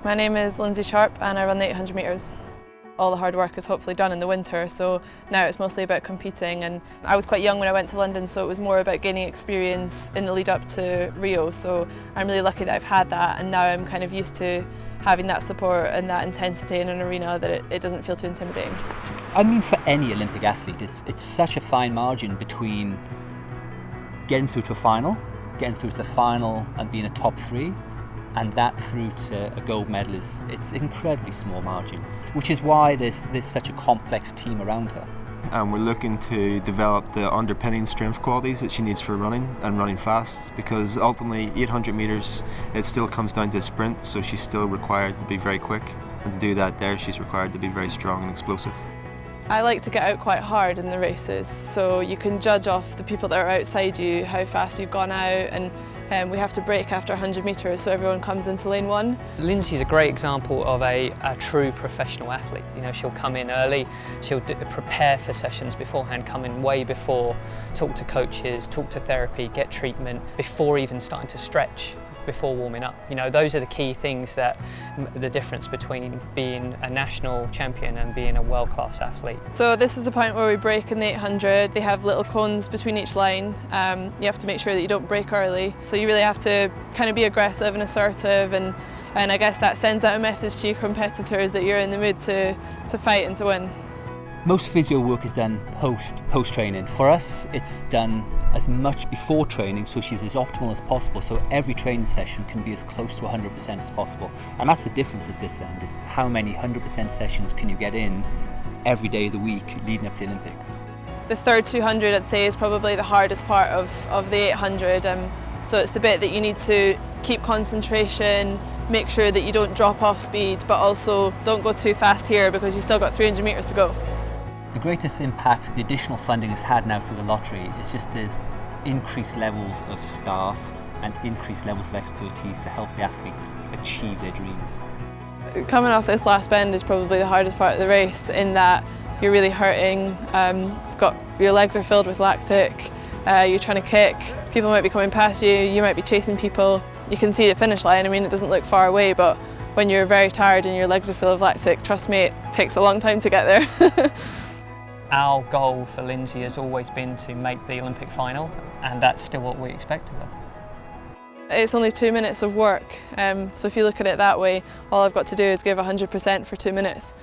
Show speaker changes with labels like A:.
A: My name is Lynsey Sharp and I run the 800 metres. All the hard work is hopefully done in the winter, so now it's mostly about competing. And I was quite young when I went to London, so it was more about gaining experience in the lead up to Rio. So I'm really lucky that I've had that, and now I'm kind of used to having that support and that intensity in an arena that it doesn't feel too intimidating.
B: I mean, for any Olympic athlete, it's such a fine margin between getting through to a final, and being a top three, and that through to a gold medal it's incredibly small margins, which is why there's such a complex team around her.
C: And we're looking to develop the underpinning strength qualities that she needs for running, and running fast, because ultimately 800 metres it still comes down to a sprint, so she's still required to be very quick, and to do that there she's required to be very strong and explosive.
A: I like to get out quite hard in the races, so you can judge off the people that are outside you how fast you've gone out, and we have to brake after 100 metres so everyone comes into lane one.
D: Lynsey's a great example of a true professional athlete. You know, she'll come in early, she'll prepare for sessions beforehand, come in way before, talk to coaches, talk to therapy, get treatment before even starting to stretch, before warming up. You know, those are the key things that the difference between being a national champion and being a world-class athlete.
A: So this is the point where we brake in the 800. They have little cones between each line. You have to make sure that you don't brake early. So you really have to kind of be aggressive and assertive, and I guess that sends out a message to your competitors that you're in the mood to fight and to win.
B: Most physio work is done post-training. For us, it's done as much before training, so she's as optimal as possible, so every training session can be as close to 100% as possible. And that's the difference at this end, is how many 100% sessions can you get in every day of the week leading up to the Olympics.
A: The third 200, I'd say, is probably the hardest part of the 800. So it's the bit that you need to keep concentration, make sure that you don't drop off speed, but also don't go too fast here because you've still got 300 metres to go.
B: The greatest impact the additional funding has had now through the lottery is just there's increased levels of staff and increased levels of expertise to help the athletes achieve their dreams.
A: Coming off this last bend is probably the hardest part of the race, in that you're really hurting, your legs are filled with lactic, you're trying to kick, people might be coming past you, you might be chasing people. You can see the finish line, I mean, it doesn't look far away, but when you're very tired and your legs are full of lactic, trust me, it takes a long time to get there.
D: Our goal for Lynsey has always been to make the Olympic final, and that's still what we expect of her.
A: It's only 2 minutes of work, so if you look at it that way, all I've got to do is give 100% for 2 minutes.